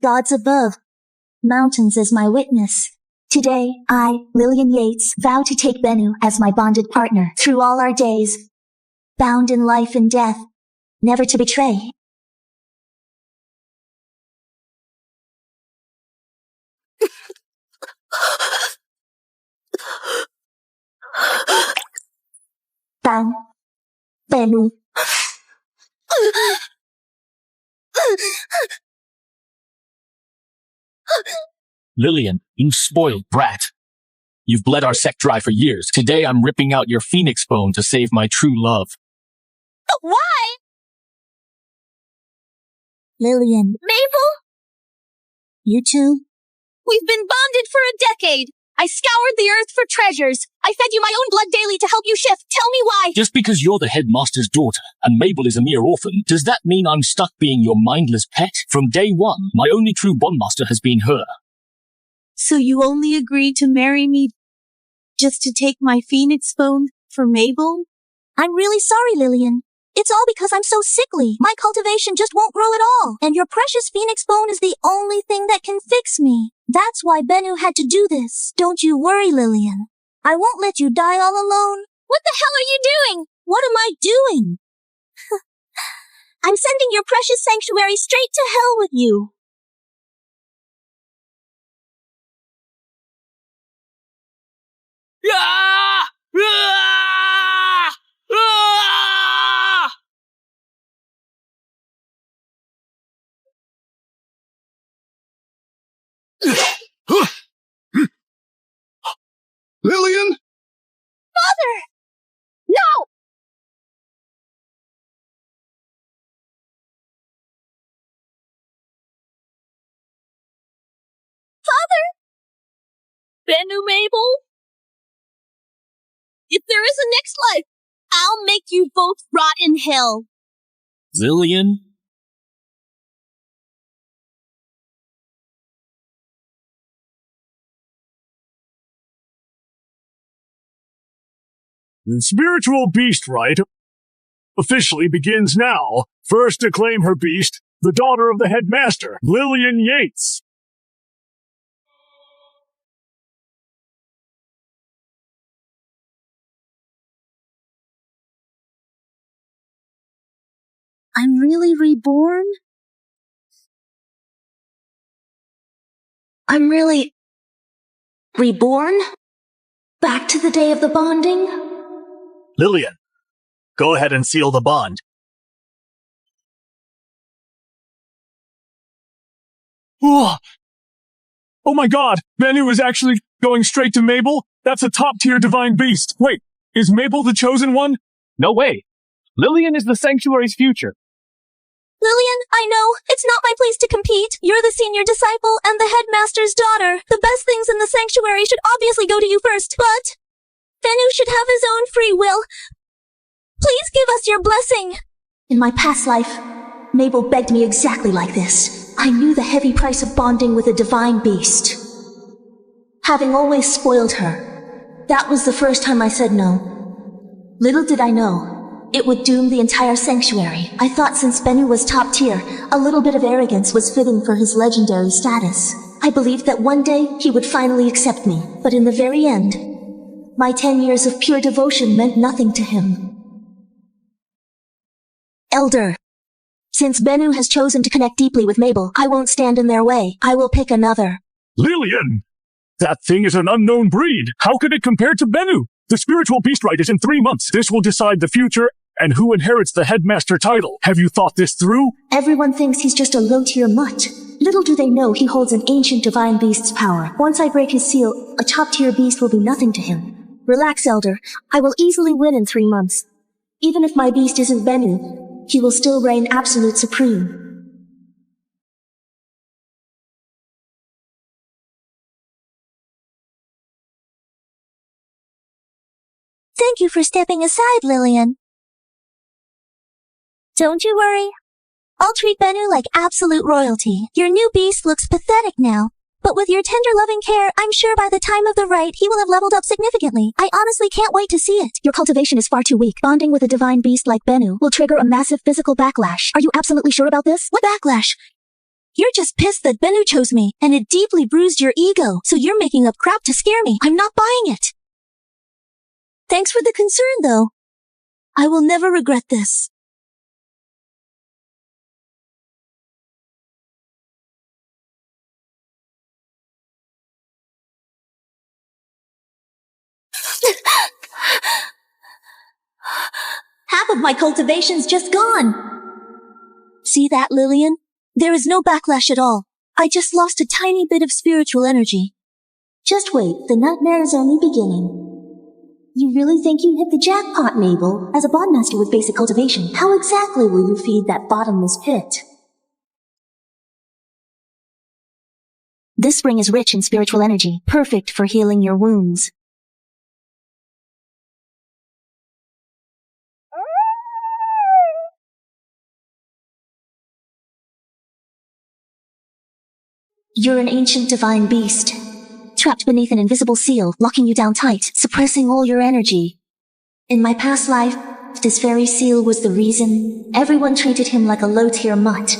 Gods above, mountains as my witness. Today, I, Lillian Yates, vow to take Bennu as my bonded partner through all our days, bound in life and death, never to betray. Bang. Bennu. Lillian, you spoiled brat. You've bled our sect dry for years. Today I'm ripping out your phoenix bone to save my true love. Why? Lillian. Mabel? You too? We've been bonded for a decade. I scoured the earth for treasures. I fed you my own blood daily to help you shift. Tell me why. Just because you're the headmaster's daughter and Mabel is a mere orphan, does that mean I'm stuck being your mindless pet? From day one, my only true bondmaster has been her. So you only agreed to marry me just to take my phoenix bone for Mabel? I'm really sorry, Lillian. It's all because I'm so sickly. My cultivation just won't grow at all. And your precious phoenix bone is the only thing that can fix me. That's why Bennu had to do this. Don't you worry, Lillian. I won't let you die all alone. What the hell are you doing? What am I doing? I'm sending your precious sanctuary straight to hell with you. Ah! Ah! Ah! Lillian? Mother! No! Father? Bennu, Mabel? If there is a next life, I'll make you both rot in hell. Lillian? The spiritual beast rite officially begins now. First to claim her beast, the daughter of the headmaster, Lillian Yates. I'm really reborn? I'm really reborn? Back to the day of the bonding? Lillian, go ahead and seal the bond. Oh my god, Bennu is actually going straight to Mabel? That's a top-tier divine beast. Wait, is Mabel the chosen one? No way. Lillian is the sanctuary's future. Lillian, I know, it's not my place to compete. You're the senior disciple and the headmaster's daughter. The best things in the sanctuary should obviously go to you first, but Bennu should have his own free will. Please give us your blessing. In my past life, Mabel begged me exactly like this. I knew the heavy price of bonding with a divine beast. Having always spoiled her, that was the first time I said no. Little did I know, it would doom the entire sanctuary. I thought since Bennu was top tier, a little bit of arrogance was fitting for his legendary status. I believed that one day he would finally accept me, but in the very end, my 10 years of pure devotion meant nothing to him. Elder, since Bennu has chosen to connect deeply with Mabel, I won't stand in their way. I will pick another. Lillian! That thing is an unknown breed. How could it compare to Bennu? The spiritual beast rite is in 3 months. This will decide the future and who inherits the headmaster title. Have you thought this through? Everyone thinks he's just a low-tier mutt. Little do they know he holds an ancient divine beast's power. Once I break his seal, a top-tier beast will be nothing to him. Relax, Elder. I will easily win in 3 months. Even if my beast isn't Bennu, he will still reign absolute supreme. Thank you for stepping aside, Lillian. Don't you worry. I'll treat Bennu like absolute royalty. Your new beast looks pathetic now, but with your tender loving care, I'm sure by the time of the rite, he will have leveled up significantly. I honestly can't wait to see it. Your cultivation is far too weak. Bonding with a divine beast like Bennu will trigger a massive physical backlash. Are you absolutely sure about this? What backlash? You're just pissed that Bennu chose me, and it deeply bruised your ego, so you're making up crap to scare me. I'm not buying it. Thanks for the concern, though. I will never regret this. Half of my cultivation's just gone. See that, Lillian? There is no backlash at all. I just lost a tiny bit of spiritual energy. Just wait, the nightmare is only beginning. You really think you hit the jackpot, Mabel? As a bondmaster with basic cultivation, how exactly will you feed that bottomless pit? This spring is rich in spiritual energy, perfect for healing your wounds. You're an ancient divine beast, trapped beneath an invisible seal, locking you down tight, suppressing all your energy. In my past life, this very seal was the reason everyone treated him like a low-tier mutt.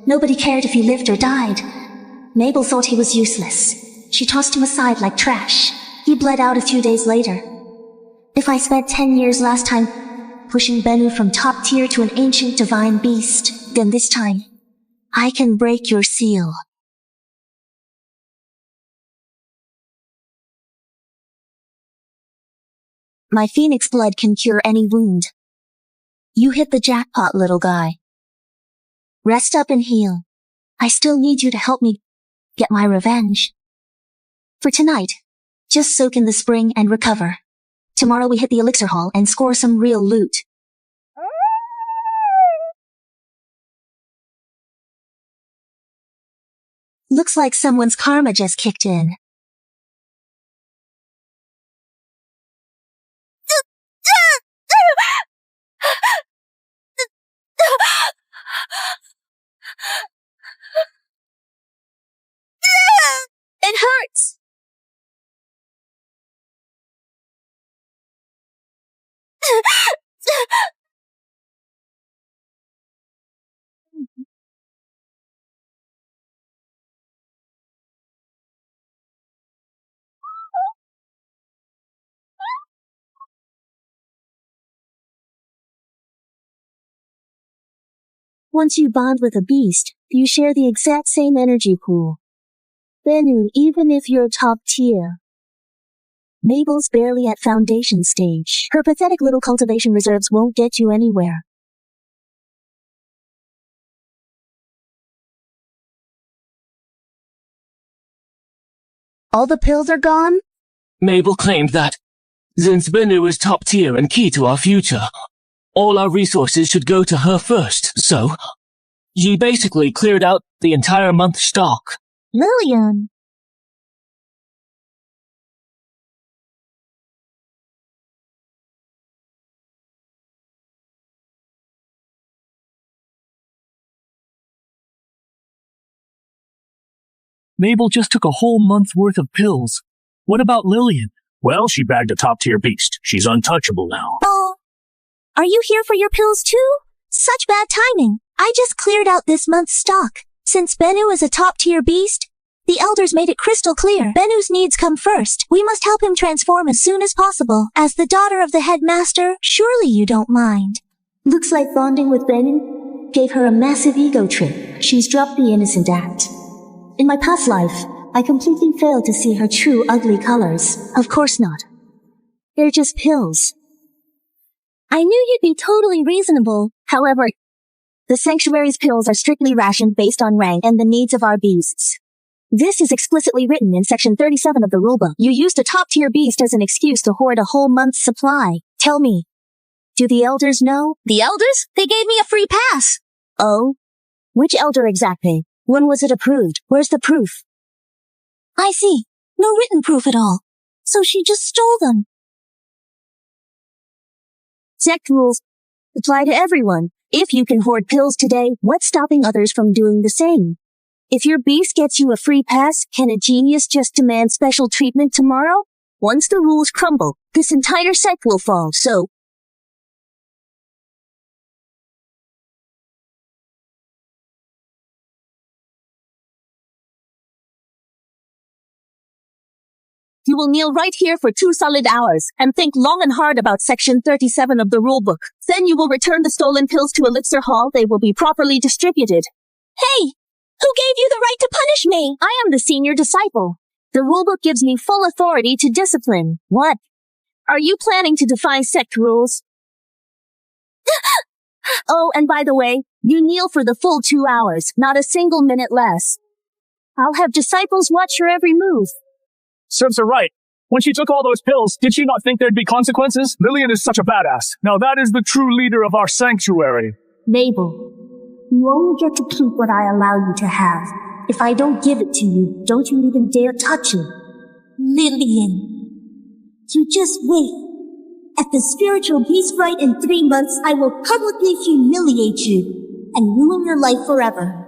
Nobody cared if he lived or died. Mabel thought he was useless. She tossed him aside like trash. He bled out a few days later. If I spent 10 years last time pushing Bennu from top tier to an ancient divine beast, then this time, I can break your seal. My phoenix blood can cure any wound. You hit the jackpot, little guy. Rest up and heal. I still need you to help me get my revenge. For tonight, just soak in the spring and recover. Tomorrow we hit the elixir hall and score some real loot. Looks like someone's karma just kicked in. It hurts! Once you bond with a beast, you share the exact same energy pool. Bennu, even if you're top tier. Mabel's barely at foundation stage. Her pathetic little cultivation reserves won't get you anywhere. All the pills are gone? Mabel claimed that, since Bennu is top tier and key to our future, all our resources should go to her first, so she basically cleared out the entire month's stock. Lillian. Mabel just took a whole month's worth of pills. What about Lillian? Well, she bagged a top-tier beast. She's untouchable now. Oh, are you here for your pills too? Such bad timing. I just cleared out this month's stock. Since Bennu is a top-tier beast, the elders made it crystal clear. Bennu's needs come first. We must help him transform as soon as possible. As the daughter of the headmaster, surely you don't mind. Looks like bonding with Bennu gave her a massive ego trip. She's dropped the innocent act. In my past life, I completely failed to see her true ugly colors. Of course not. They're just pills. I knew you'd be totally reasonable. However, the sanctuary's pills are strictly rationed based on rank and the needs of our beasts. This is explicitly written in Section 37 of the rulebook. You used a top-tier beast as an excuse to hoard a whole month's supply. Tell me, do the elders know? The elders? They gave me a free pass. Oh? Which elder exactly? When was it approved? Where's the proof? I see. No written proof at all. So she just stole them. Sect rules apply to everyone. If you can hoard pills today, what's stopping others from doing the same? If your beast gets you a free pass, can a genius just demand special treatment tomorrow? Once the rules crumble, this entire sect will fall, so You will kneel right here for 2 solid hours and think long and hard about Section 37 of the rulebook. Then you will return the stolen pills to Elixir Hall. They will be properly distributed. Hey! Who gave you the right to punish me? I am the senior disciple. The rulebook gives me full authority to discipline. What? Are you planning to defy sect rules? Oh, and by the way, you kneel for the full 2 hours, not a single minute less. I'll have disciples watch your every move. Serves her right. When she took all those pills, did she not think there'd be consequences? Lillian is such a badass. Now that is the true leader of our sanctuary. Mabel, you only get to keep what I allow you to have. If I don't give it to you, don't you even dare touch it. Lillian, you just wait. At the spiritual beast rite in 3 months, I will publicly humiliate you and ruin your life forever.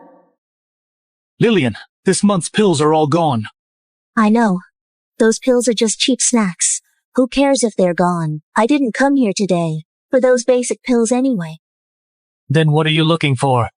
Lillian, this month's pills are all gone. I know. Those pills are just cheap snacks. Who cares if they're gone? I didn't come here today for those basic pills anyway. Then what are you looking for?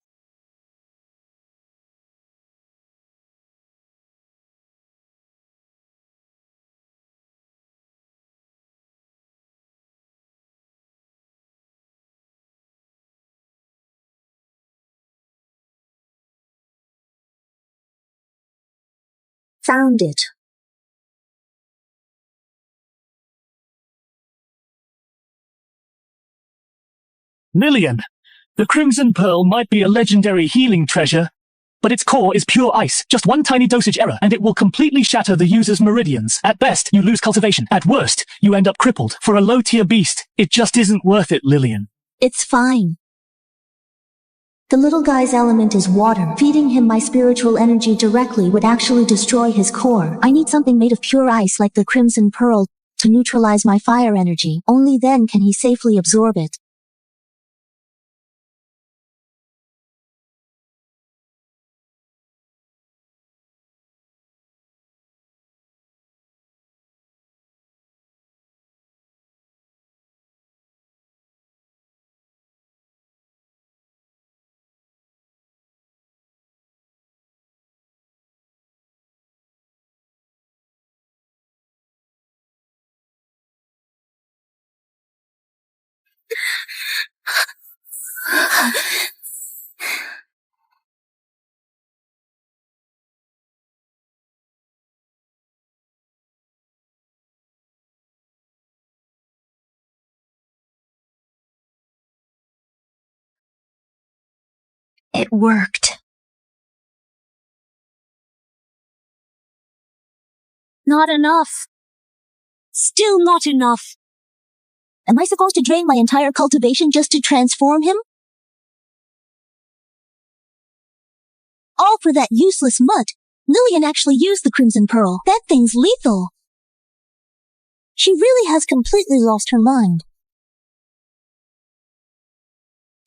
Found it. Lillian, the Crimson Pearl might be a legendary healing treasure, but its core is pure ice. Just one tiny dosage error, and it will completely shatter the user's meridians. At best, you lose cultivation. At worst, you end up crippled. For a low-tier beast, it just isn't worth it, Lillian. It's fine. The little guy's element is water. Feeding him my spiritual energy directly would actually destroy his core. I need something made of pure ice like the Crimson Pearl to neutralize my fire energy. Only then can he safely absorb it. It worked. Not enough. Still not enough. Am I supposed to drain my entire cultivation just to transform him? All for that useless mud. Lillian actually used the Crimson Pearl. That thing's lethal. She really has completely lost her mind.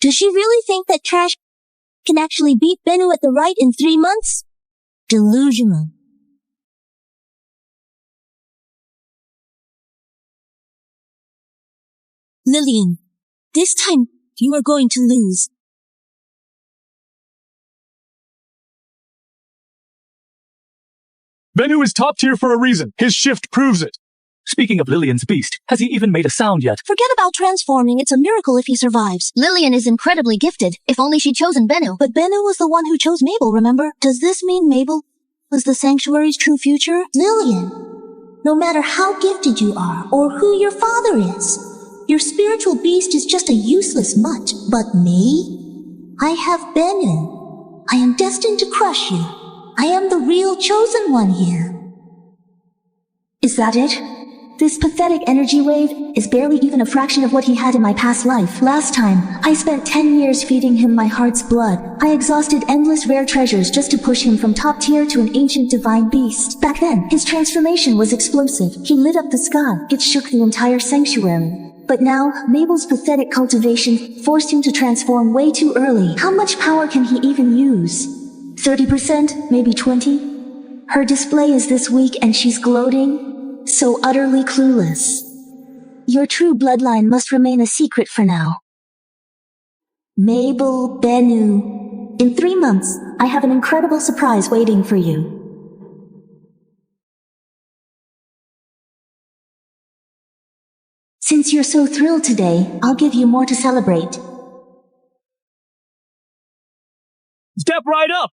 Does she really think that trash can actually beat Bennu at the rite in 3 months? Delusional. Lillian, this time you are going to lose. Bennu is top tier for a reason. His shift proves it. Speaking of Lillian's beast, has he even made a sound yet? Forget about transforming. It's a miracle if he survives. Lillian is incredibly gifted. If only she'd chosen Bennu. But Bennu was the one who chose Mabel, remember? Does this mean Mabel was the Sanctuary's true future? Lillian, no matter how gifted you are or who your father is, your spiritual beast is just a useless mutt. But me? I have Bennu. I am destined to crush you. I am the real chosen one here. Is that it? This pathetic energy wave is barely even a fraction of what he had in my past life. Last time, I spent 10 years feeding him my heart's blood. I exhausted endless rare treasures just to push him from top tier to an ancient divine beast. Back then, his transformation was explosive. He lit up the sky. It shook the entire sanctuary. But now, Mabel's pathetic cultivation forced him to transform way too early. How much power can he even use? 30%? Maybe 20? Her display is this weak and she's gloating, so utterly clueless. Your true bloodline must remain a secret for now. Mabel Bennu. In 3 months, I have an incredible surprise waiting for you. Since you're so thrilled today, I'll give you more to celebrate. Step right up!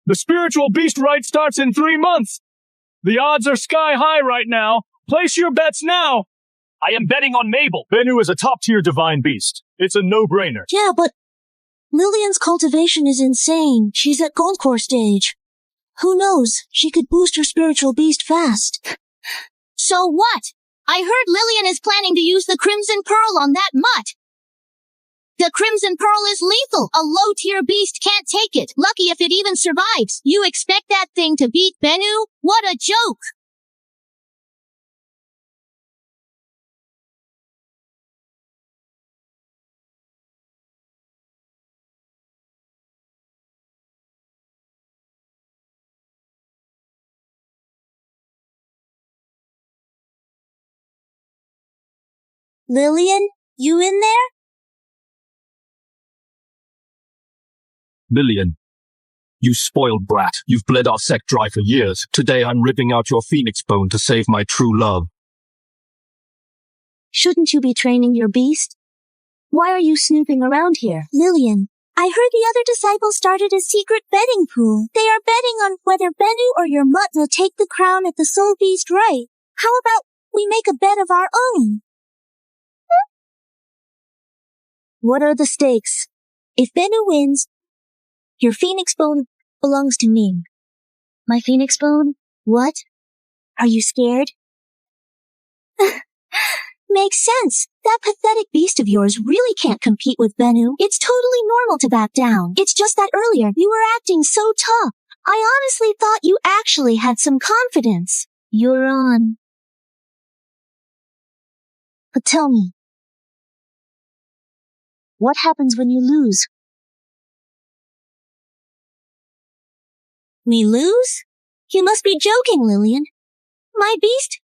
The spiritual beast rite starts in 3 months! The odds are sky high right now. Place your bets now! I am betting on Mabel. Bennu is a top-tier divine beast. It's a no-brainer. Yeah, but Lillian's cultivation is insane. She's at gold core stage. Who knows? She could boost her spiritual beast fast. So what? I heard Lillian is planning to use the Crimson Pearl on that mutt. The Crimson Pearl is lethal. A low-tier beast can't take it. Lucky if it even survives. You expect that thing to beat Bennu? What a joke! Lillian, you in there? Lillian, you spoiled brat. You've bled our sect dry for years. Today I'm ripping out your phoenix bone to save my true love. Shouldn't you be training your beast? Why are you snooping around here? Lillian, I heard the other disciples started a secret betting pool. They are betting on whether Bennu or your mutt will take the crown at the Soul Beast Rite. How about we make a bet of our own? What are the stakes? If Bennu wins, your phoenix bone belongs to me. My phoenix bone? What? Are you scared? Makes sense. That pathetic beast of yours really can't compete with Bennu. It's totally normal to back down. It's just that earlier you were acting so tough. I honestly thought you actually had some confidence. You're on. But tell me, what happens when you lose? Me lose? You must be joking, Lillian. My beast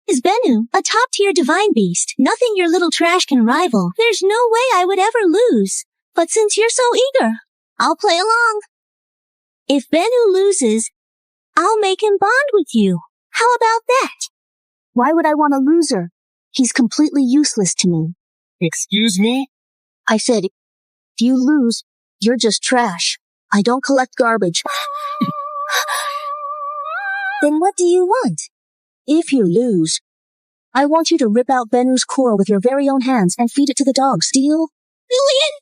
is Bennu, a top-tier divine beast. Nothing your little trash can rival. There's no way I would ever lose. But since you're so eager, I'll play along. If Bennu loses, I'll make him bond with you. How about that? Why would I want a loser? He's completely useless to me. Excuse me? I said, if you lose, you're just trash. I don't collect garbage. Then what do you want? If you lose, I want you to rip out Bennu's core with your very own hands and feed it to the dogs. Deal? Lillian!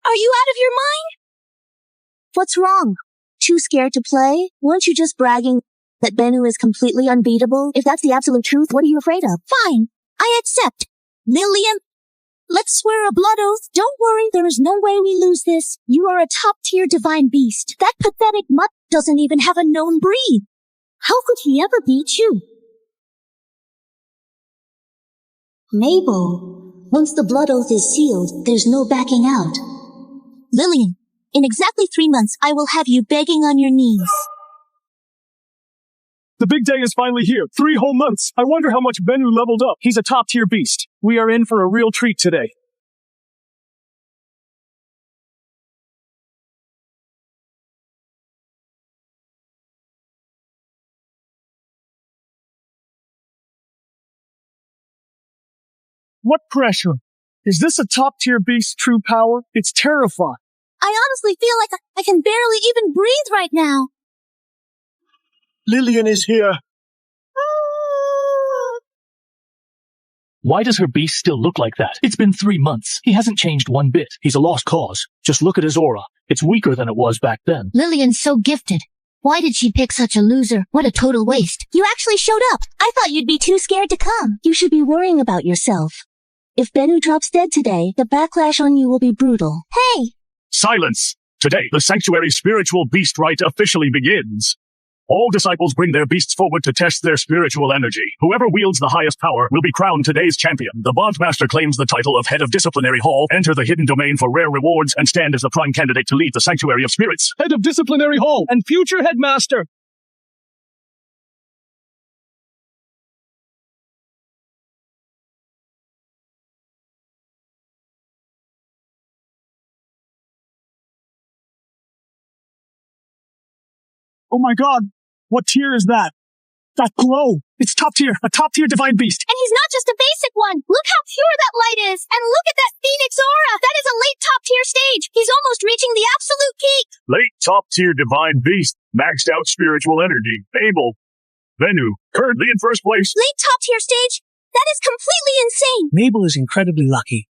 Are you out of your mind? What's wrong? Too scared to play? Weren't you just bragging that Bennu is completely unbeatable? If that's the absolute truth, what are you afraid of? Fine. I accept. Lillian, let's swear a blood oath. Don't worry, there is no way we lose this. You are a top-tier divine beast. That pathetic mutt doesn't even have a known breed. How could he ever beat you? Mabel, once the blood oath is sealed, there's no backing out. Lillian, in exactly 3 months, I will have you begging on your knees. The big day is finally here. 3 whole months. I wonder how much Bennu leveled up. He's a top-tier beast. We are in for a real treat today. What pressure? Is this a top-tier beast's true power? It's terrifying. I honestly feel like I can barely even breathe right now. Lillian is here. Why does her beast still look like that? It's been 3 months. He hasn't changed one bit. He's a lost cause. Just look at his aura. It's weaker than it was back then. Lillian's so gifted. Why did she pick such a loser? What a total waste. You actually showed up. I thought you'd be too scared to come. You should be worrying about yourself. If Bennu drops dead today, the backlash on you will be brutal. Hey! Silence! Today, the Sanctuary's spiritual beast rite officially begins. All disciples bring their beasts forward to test their spiritual energy. Whoever wields the highest power will be crowned today's champion. The Bondmaster claims the title of Head of Disciplinary Hall, enter the hidden domain for rare rewards, and stand as the prime candidate to lead the Sanctuary of Spirits. Head of Disciplinary Hall and future Headmaster! Oh my god! What tier is that? That glow! It's top tier, a top tier divine beast. And he's not just a basic one. Look how pure that light is. And look at that phoenix aura. That is a late top tier stage. He's almost reaching the absolute peak. Late top tier divine beast. Maxed out spiritual energy. Abel. Venu. Currently in first place. Late top tier stage? That is completely insane. Mabel is incredibly lucky.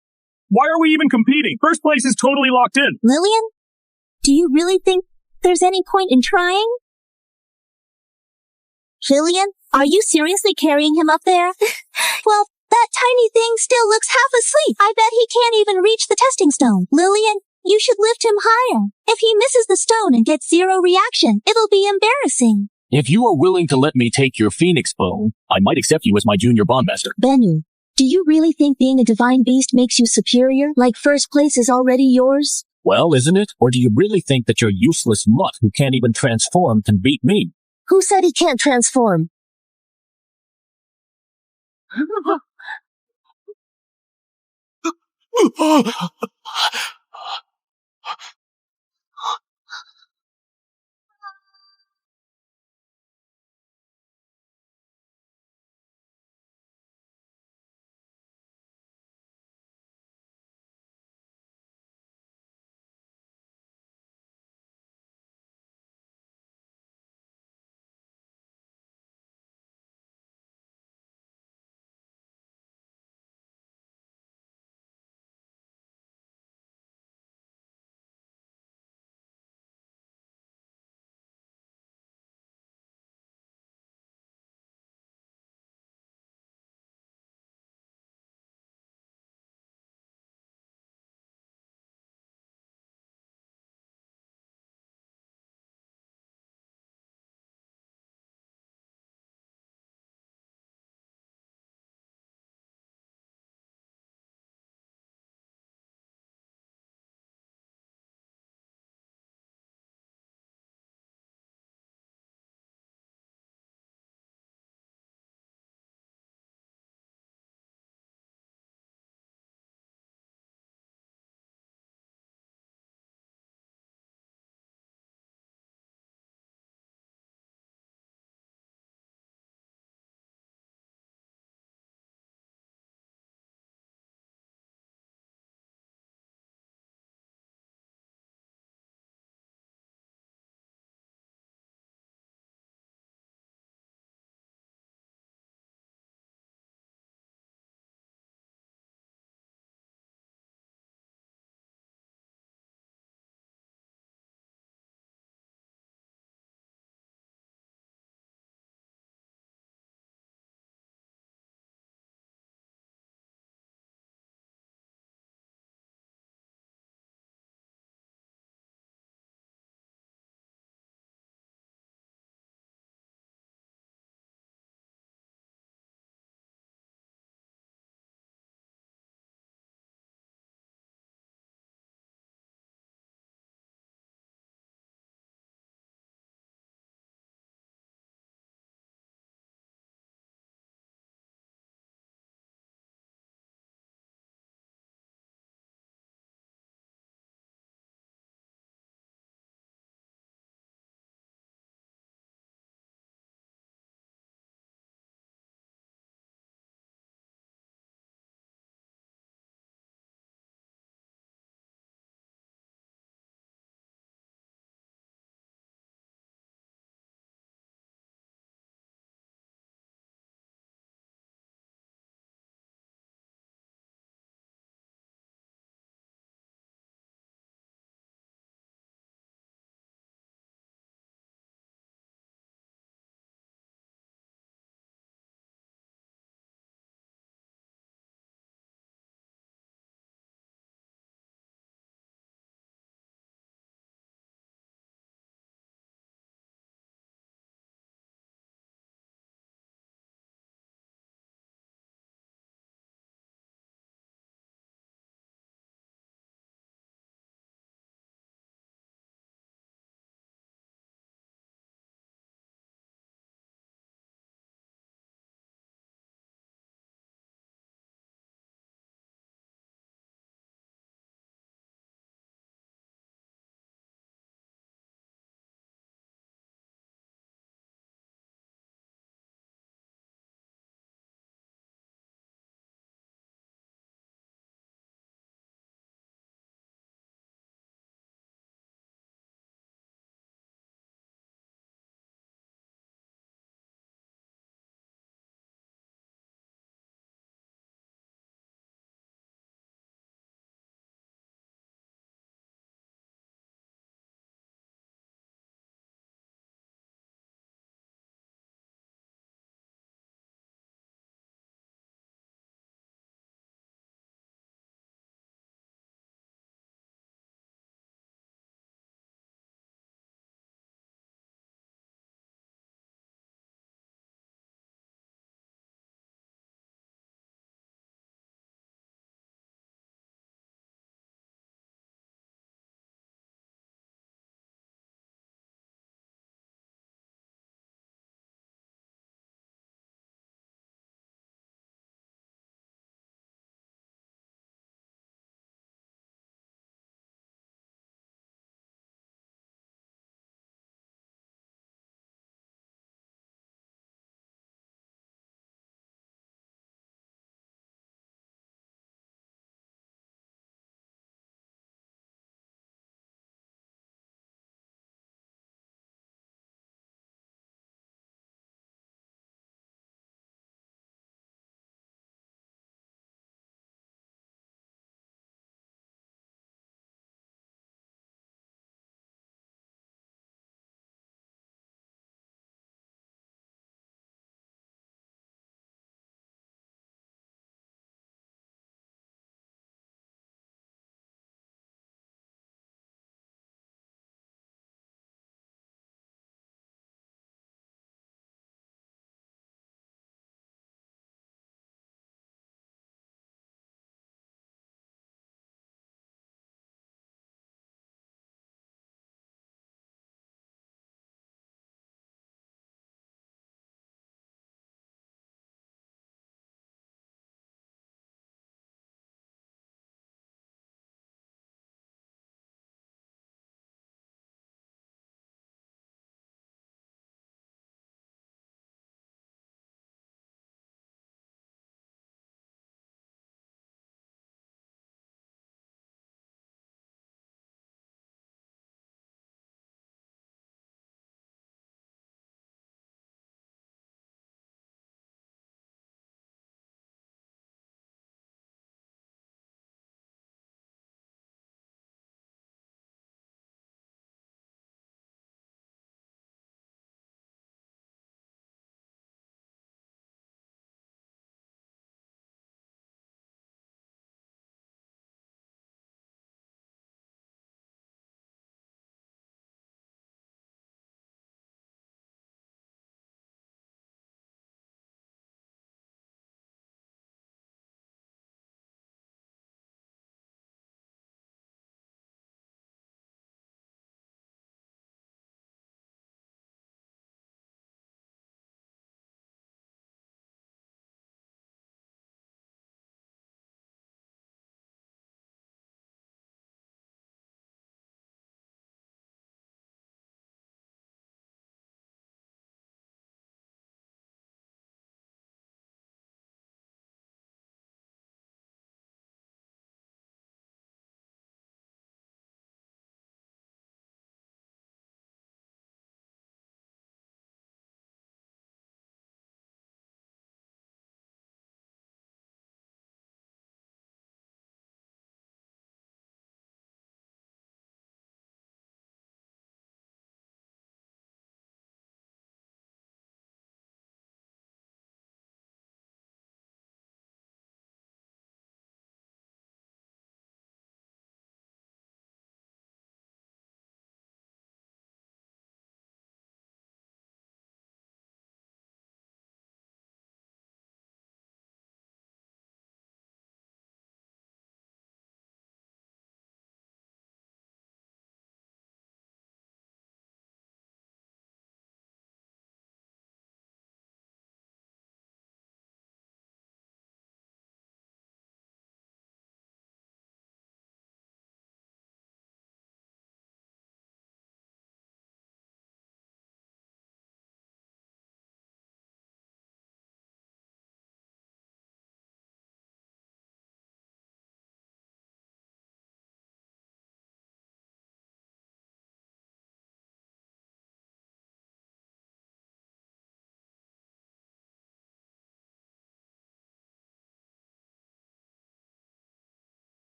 Why are we even competing? First place is totally locked in. Lillian? Do you really think there's any point in trying? Lillian, are you seriously carrying him up there? Well, that tiny thing still looks half asleep. I bet he can't even reach the testing stone. Lillian, you should lift him higher. If he misses the stone and gets zero reaction, it'll be embarrassing. If you are willing to let me take your phoenix bone, I might accept you as my junior bondmaster. Bennu, do you really think being a divine beast makes you superior, like first place is already yours? Well, isn't it? Or do you really think that your useless mutt who can't even transform can beat me? Who said he can't transform?